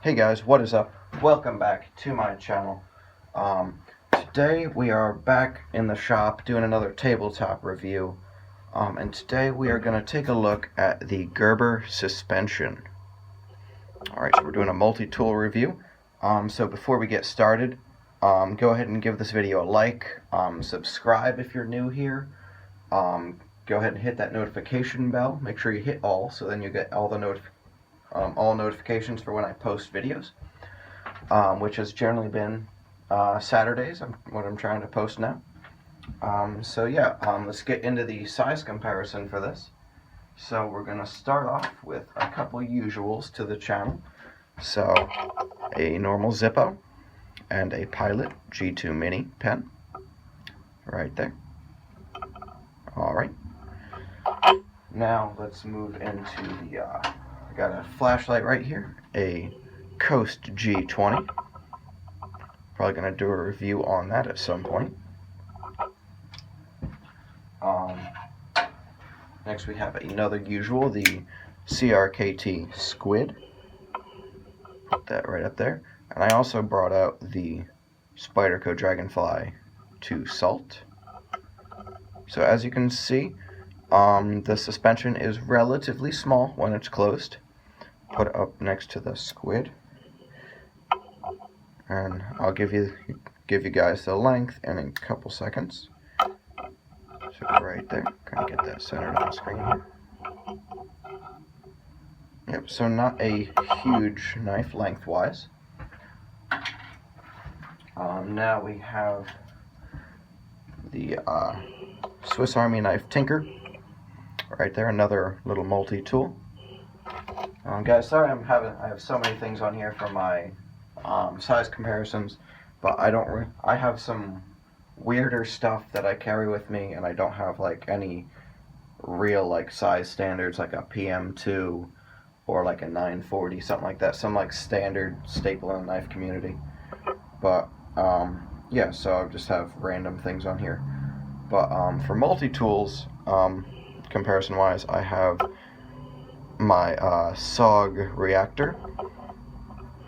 Hey guys, what is up? Welcome back to my channel. Today we are back in the shop doing another tabletop review. And today we are going to take a look at the Gerber Suspension. Alright, so we're doing a multi-tool review. So before we get started, go ahead and give this video a like, subscribe if you're new here. Go ahead and hit that notification bell. Make sure you hit all, so then you get all the notifications for when I post videos, which has generally been Saturdays, what I'm trying to post now. Let's get into the size comparison for this. So we're going to start off with a couple usuals to the channel. So a normal Zippo and a Pilot G2 Mini pen right there. Alright, now let's move into the I got a flashlight right here, a Coast G20. Probably going to do a review on that at some point. Next we have another usual, the CRKT Squid. Put that right up there. And I also brought out the Spyderco Dragonfly 2 Salt. So as you can see, the suspension is relatively small when it's closed. Put it up next to the Squid, and I'll give you guys the length in a couple seconds. So right there, kind of get that centered on the screen here. Yep, so not a huge knife lengthwise. Now we have the Swiss Army knife Tinker. Right there, another little multi-tool. Guys, sorry I have so many things on here for my size comparisons, but I have some weirder stuff that I carry with me, and I don't have like any real like size standards like a PM2 or like a 940, something like that, some like standard staple in the knife community. But yeah, so I just have random things on here. But for multi-tools, comparison wise, I have my SOG reactor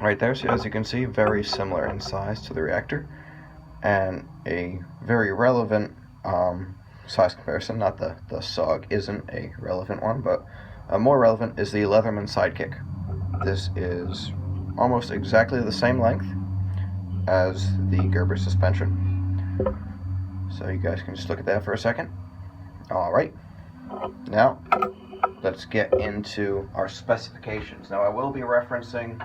right there. So as you can see, very similar in size to the reactor, and a very relevant size comparison. Not the SOG isn't a relevant one, but more relevant is the Leatherman Sidekick. This is almost exactly the same length as the Gerber Suspension. So you guys can just look at that for a second. Alright, now let's get into our specifications. Now I will be referencing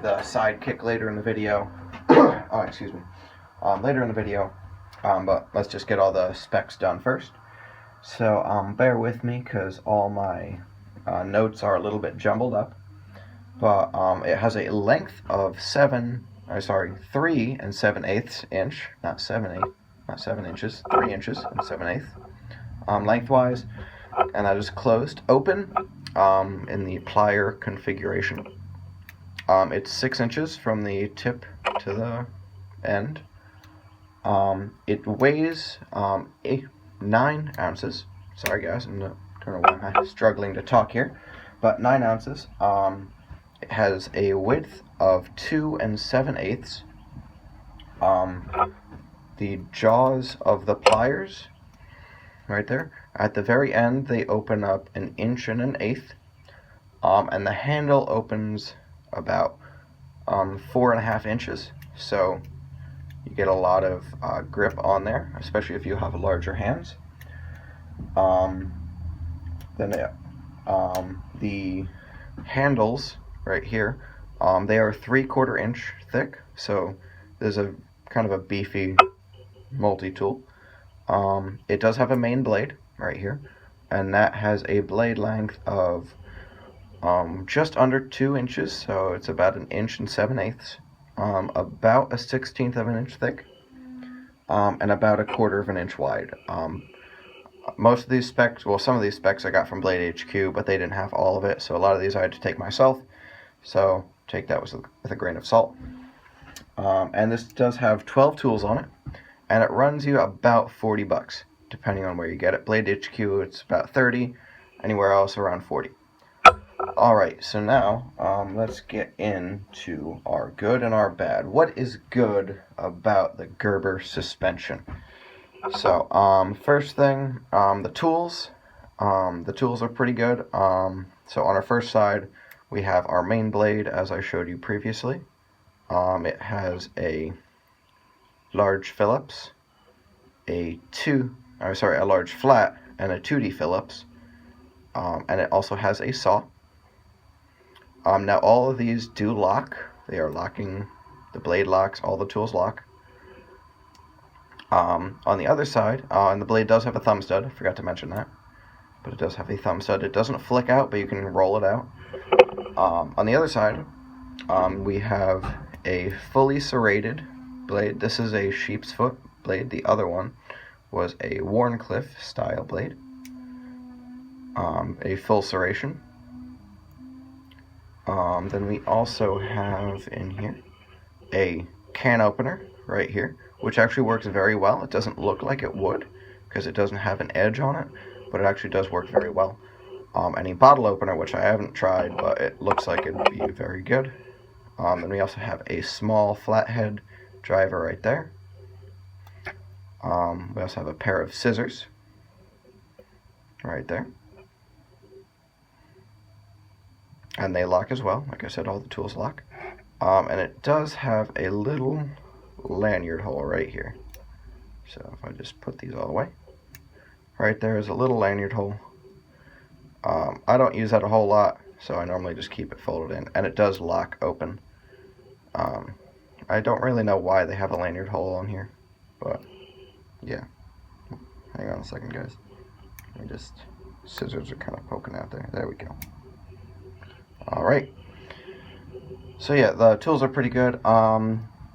the Sidekick later in the video. Later in the video, but let's just get all the specs done first. So bear with me because all my notes are a little bit jumbled up. But it has a length of 3 7/8 inch, not 7 inches, 3 inches and 7/8 lengthwise, and that is closed open in the plier configuration. It's 6 inches from the tip to the end. It weighs 9 ounces. Sorry guys, I don't know why I'm struggling to talk here, but 9 ounces. It has a width of 2 7/8. The jaws of the pliers, right there, at the very end, they open up 1 1/8 inch, and the handle opens about 4.5 inches. So you get a lot of grip on there, especially if you have larger hands. The handles right here, they are 3/4 inch thick, so there's a kind of a beefy multi-tool. It does have a main blade right here, and that has a blade length of just under 2 inches, so it's about 1 7/8 inch, about 1/16 of an inch thick, and about 1/4 of an inch wide. Most of these specs, well, some of these specs I got from Blade HQ, but they didn't have all of it, so a lot of these I had to take myself, so take that with a grain of salt. And this does have 12 tools on it, and it runs you about $40, depending on where you get it. Blade HQ, it's about 30, anywhere else around 40. Alright, so now let's get into our good and our bad. What is good about the Gerber suspension? So, first thing, the tools. The tools are pretty good. So on our first side, we have our main blade, as I showed you previously. It has a large Phillips, a large flat, and a 2D Phillips. And it also has a saw. Now all of these do lock. They are locking. The blade locks. All the tools lock. On the other side, and the blade does have a thumb stud. I forgot to mention that. But it does have a thumb stud. It doesn't flick out, but you can roll it out. On the other side, we have a fully serrated blade. This is a sheep's foot blade. The other one was a Warncliffe style blade. A full serration. Then we also have in here a can opener right here, which actually works very well. It doesn't look like it would because it doesn't have an edge on it, but it actually does work very well. And a bottle opener, which I haven't tried, but it looks like it would be very good. Then we also have a small flathead driver right there. We also have a pair of scissors right there. And they lock as well. Like I said, all the tools lock. And it does have a little lanyard hole right here. So if I just put these all away. Right there is a little lanyard hole. I don't use that a whole lot, so I normally just keep it folded in. And it does lock open. I don't really know why they have a lanyard hole on here, but yeah. Hang on a second, guys. Scissors are kind of poking out there. There we go. Alright. So yeah, the tools are pretty good.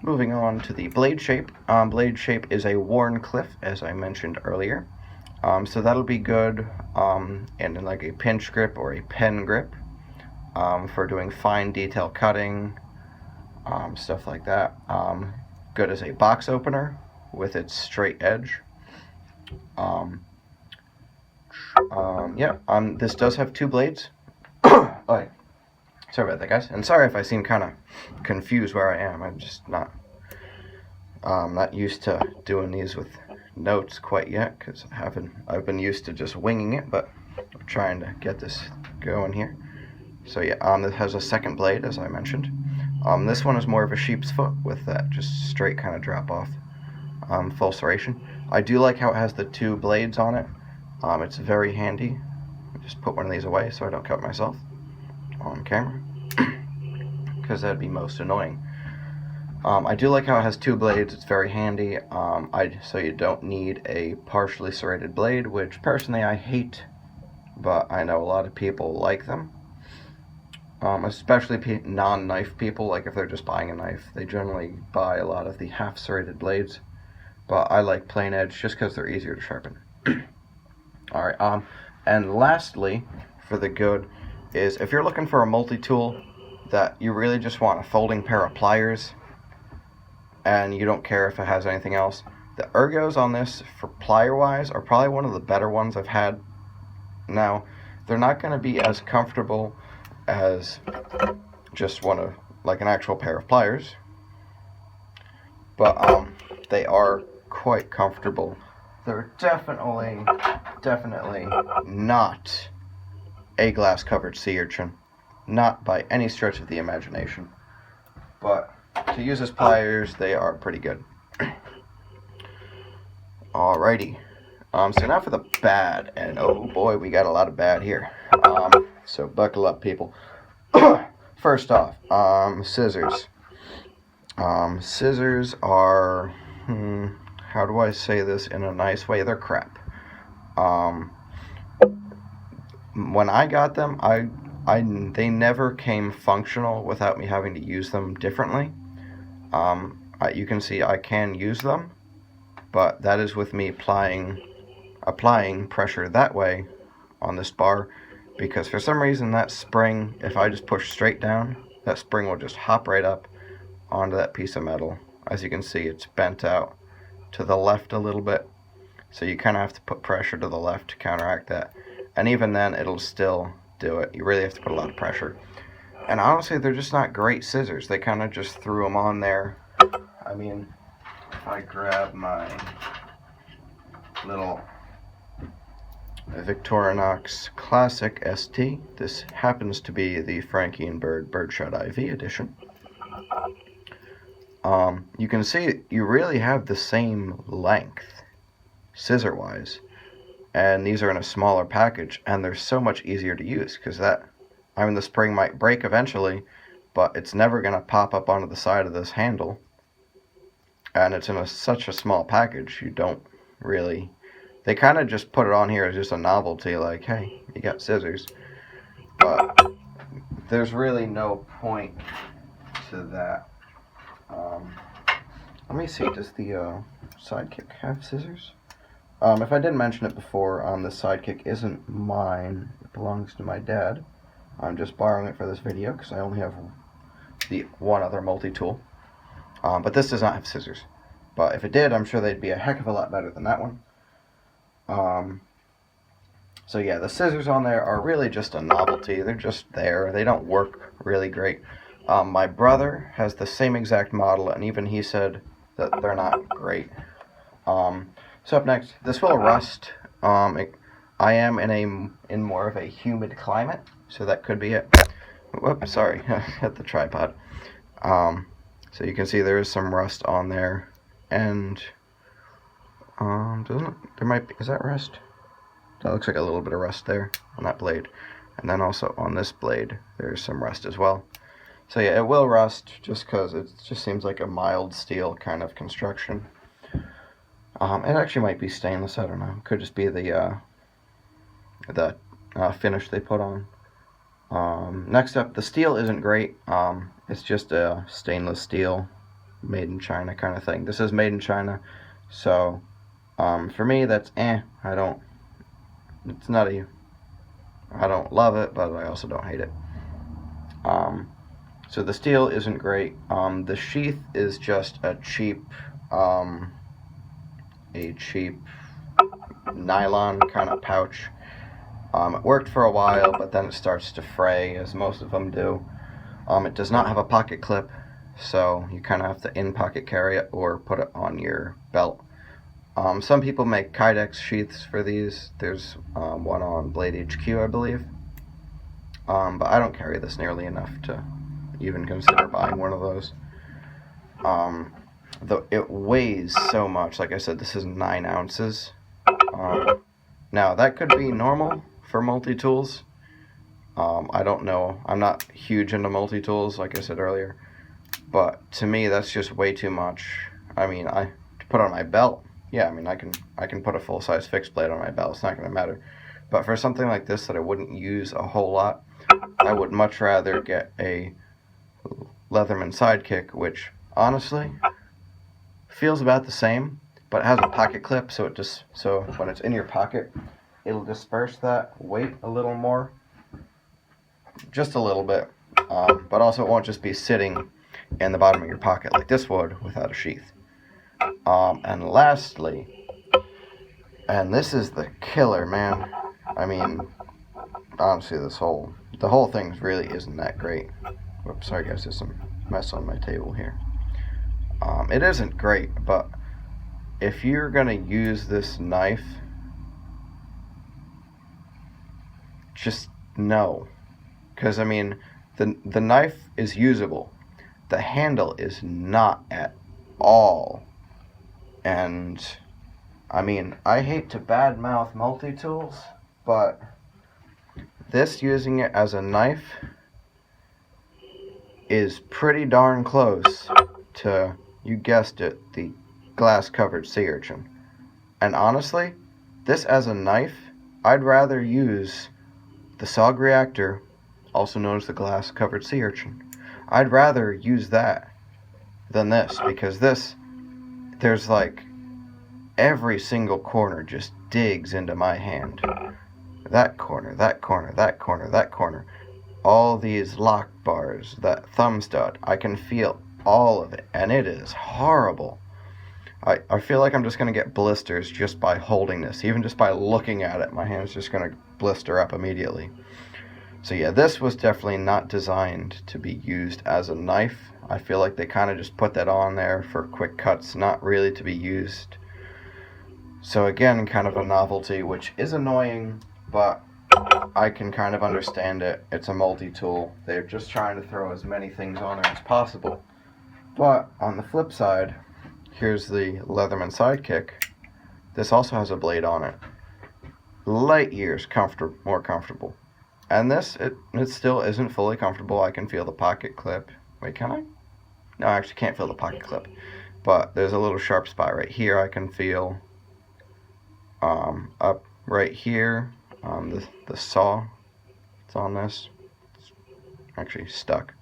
Moving on to the blade shape. Blade shape is a Warncliffe, as I mentioned earlier. So that'll be good in like a pinch grip or a pen grip for doing fine detail cutting, stuff like that. Good as a box opener with its straight edge. This does have two blades. Oh, sorry about that, guys. And sorry if I seem kind of confused where I am. I'm just not used to doing these with notes quite yet, because I've been used to just winging it, but I'm trying to get this going here. So yeah, this has a second blade, as I mentioned. This one is more of a sheep's foot with that just straight kind of drop off, full serration. I do like how it has the two blades on it. It's very handy. I just put one of these away so I don't cut myself on camera, because that'd be most annoying. I do like how it has two blades. It's very handy. So you don't need a partially serrated blade, which personally I hate, but I know a lot of people like them. Especially non-knife people. Like if they're just buying a knife, they generally buy a lot of the half serrated blades. But I like plain edge just because they're easier to sharpen. Alright, and lastly, for the good, is if you're looking for a multi-tool that you really just want a folding pair of pliers, and you don't care if it has anything else, the ergos on this, for plier-wise, are probably one of the better ones I've had. Now, they're not going to be as comfortable as just like an actual pair of pliers, but they are quite comfortable. They're definitely not a glass covered sea urchin, not by any stretch of the imagination, but to use as pliers, they are pretty good. Alrighty, so now for the bad, and oh boy, we got a lot of bad here, so buckle up, people. First off, scissors. Scissors are, how do I say this in a nice way? They're crap. When I got them, they never came functional without me having to use them differently. You can see I can use them, but that is with me applying pressure that way on this bar, because for some reason that spring, if I just push straight down, that spring will just hop right up onto that piece of metal. As you can see, it's bent out to the left a little bit, so you kind of have to put pressure to the left to counteract that, and even then it'll still do it. You really have to put a lot of pressure. And honestly, they're just not great scissors. They kind of just threw them on there. I mean, if I grab my little Victorinox Classic ST, this happens to be the Frankie and Bird Birdshot IV edition. You can see you really have the same length, scissor-wise, and these are in a smaller package, and they're so much easier to use, because the spring might break eventually, but it's never going to pop up onto the side of this handle, and it's in such a small package, you don't really, they kind of just put it on here as just a novelty, like, hey, you got scissors, but there's really no point to that. Let me see, does the Sidekick have scissors? If I didn't mention it before, the Sidekick isn't mine, it belongs to my dad. I'm just borrowing it for this video because I only have the one other multi-tool. But this does not have scissors. But if it did, I'm sure they'd be a heck of a lot better than that one. So yeah, the scissors on there are really just a novelty. They're just there. They don't work really great. My brother has the same exact model, and even he said that they're not great. So up next, this will rust. I am in more of a humid climate, so that could be it. Whoops, sorry, hit the tripod. So you can see there is some rust on there, and is that rust? That looks like a little bit of rust there on that blade, and then also on this blade there's some rust as well. So yeah, it will rust just because it just seems like a mild steel kind of construction. It actually might be stainless, I don't know. It could just be the finish they put on. Next up, the steel isn't great. It's just a stainless steel, made in China kind of thing. This is made in China, so for me that's I don't love it, but I also don't hate it. So the steel isn't great. The sheath is just a cheap nylon kind of pouch. It worked for a while, but then it starts to fray, as most of them do. It does not have a pocket clip, so you kind of have to in-pocket carry it or put it on your belt. Some people make Kydex sheaths for these. There's one on Blade HQ, I believe. But I don't carry this nearly enough to even consider buying one of those. Though it weighs so much. Like I said, this is 9 ounces. Now, that could be normal for multi-tools. I don't know. I'm not huge into multi-tools, like I said earlier. But to me, that's just way too much. I mean, to put on my belt, yeah, I mean, I can put a full-size fixed blade on my belt. It's not going to matter. But for something like this that I wouldn't use a whole lot, I would much rather get a Leatherman Sidekick, which, honestly, feels about the same, but it has a pocket clip, so when it's in your pocket, it'll disperse that weight a little more, just a little bit, but also it won't just be sitting in the bottom of your pocket like this would without a sheath. And lastly, and this is the killer, man. I mean, honestly, the whole thing really isn't that great. Whoops, sorry guys, there's some mess on my table here. It isn't great, but if you're gonna use this knife, just no, because I mean, the knife is usable. The handle is not at all. And I mean, I hate to badmouth multi-tools, but this, using it as a knife, is pretty darn close to, you guessed it, the glass-covered sea urchin. And honestly, this as a knife, I'd rather use the SOG reactor, also known as the glass-covered sea urchin. I'd rather use that than this, because this, there's like every single corner just digs into my hand. That corner, that corner, that corner, that corner. All these lock bars, that thumb stud, I can feel all of it, and it is horrible. I feel like I'm just going to get blisters just by holding this. Even just by looking at it, my hand's just going to blister up immediately. So yeah, this was definitely not designed to be used as a knife. I feel like they kind of just put that on there for quick cuts, not really to be used. So again, kind of a novelty, which is annoying, but I can kind of understand it. It's a multi-tool. They're just trying to throw as many things on there as possible. But on the flip side, here's the Leatherman Sidekick. This also has a blade on it. Light years more comfortable. And this, it still isn't fully comfortable. I can feel the pocket clip. Wait, can I? No, I actually can't feel the pocket clip. But there's a little sharp spot right here I can feel. Up right here, the saw, it's on this. It's actually stuck.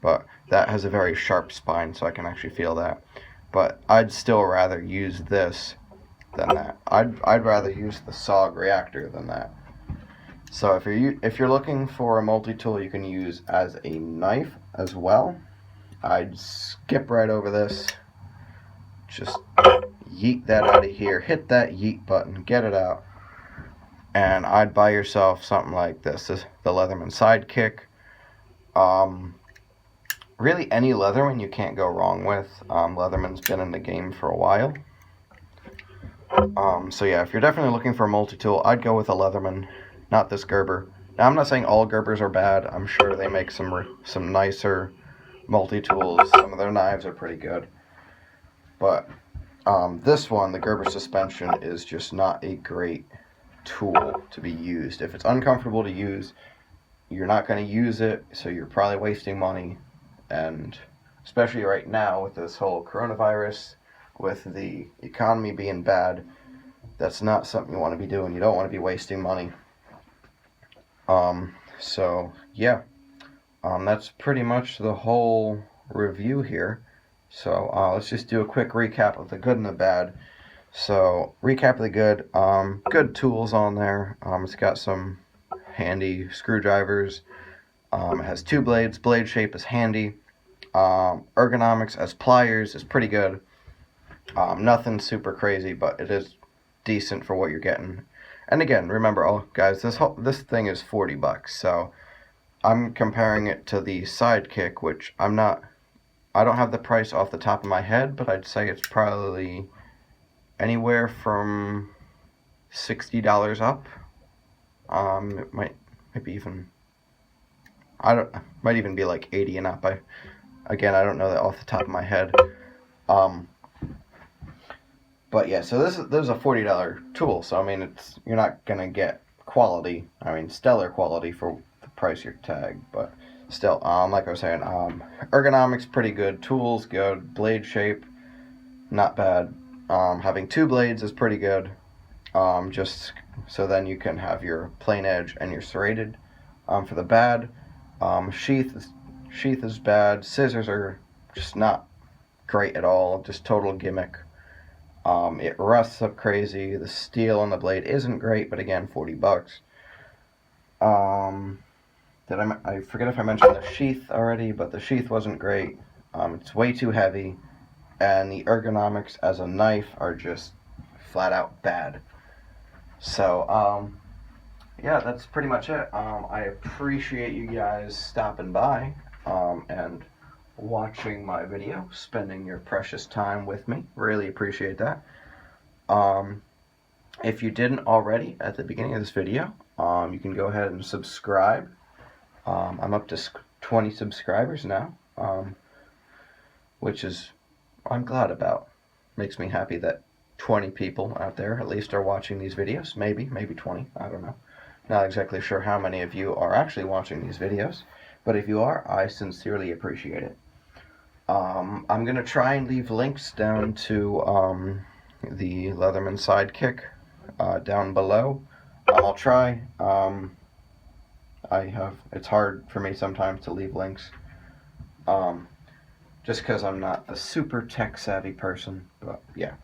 But that has a very sharp spine, so I can actually feel that. But I'd still rather use this than that. I'd rather use the SOG reactor than that. So if you're looking for a multi-tool you can use as a knife as well, I'd skip right over this. Just yeet that out of here. Hit that yeet button. Get it out. And I'd buy yourself something like this. This is the Leatherman Sidekick. Really, any Leatherman you can't go wrong with. Leatherman's been in the game for a while. So yeah, if you're definitely looking for a multi-tool, I'd go with a Leatherman, not this Gerber. Now, I'm not saying all Gerbers are bad. I'm sure they make some nicer multi-tools. Some of their knives are pretty good. But this one, the Gerber Suspension, is just not a great tool to be used. If it's uncomfortable to use, you're not going to use it, so you're probably wasting money. And especially right now with this whole coronavirus, with the economy being bad, that's not something you want to be doing. You don't want to be wasting money. So yeah, that's pretty much the whole review here. So let's just do a quick recap of the good and the bad. So recap of the good, good tools on there. It's got some handy screwdrivers. It has 2 blades. Blade shape is handy. Ergonomics as pliers is pretty good. Nothing super crazy, but it is decent for what you're getting. And again, remember, guys, this thing is $40. So I'm comparing it to the Sidekick, which I don't have the price off the top of my head, but I'd say it's probably anywhere from $60 up. It might be even, might even be like 80 and up. Again, I don't know that off the top of my head. But yeah, so this is a $40 tool. So I mean, you're not gonna get quality. I mean, stellar quality for the price you're tagged, but still, like I was saying, ergonomics pretty good, tools good, blade shape not bad. Having 2 blades is pretty good. Just so then you can have your plain edge and your serrated. For the bad, sheath is bad. Scissors are just not great at all. Just total gimmick. It rusts up crazy. The steel on the blade isn't great, but again, $40. I forget if I mentioned the sheath already, but the sheath wasn't great. It's way too heavy, and the ergonomics as a knife are just flat out bad. So, yeah, that's pretty much it. I appreciate you guys stopping by and watching my video, spending your precious time with me. Really appreciate that. If you didn't already at the beginning of this video, you can go ahead and subscribe. I'm up to 20 subscribers now, which is I'm glad about. Makes me happy that 20 people out there at least are watching these videos. Maybe 20, I don't know. Not exactly sure how many of you are actually watching these videos, but if you are, I sincerely appreciate it. I'm going to try and leave links down to the Leatherman Sidekick down below. I'll try. It's hard for me sometimes to leave links. Just because I'm not a super tech savvy person, but yeah.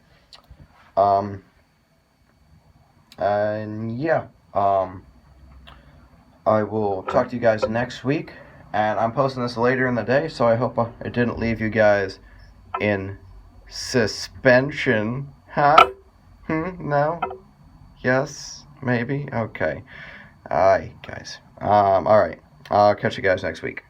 And yeah, I will talk to you guys next week, and I'm posting this later in the day, so I hope it didn't leave you guys in suspension. Huh? No? Yes? Maybe? Okay. Alright, guys. All right. I'll catch you guys next week.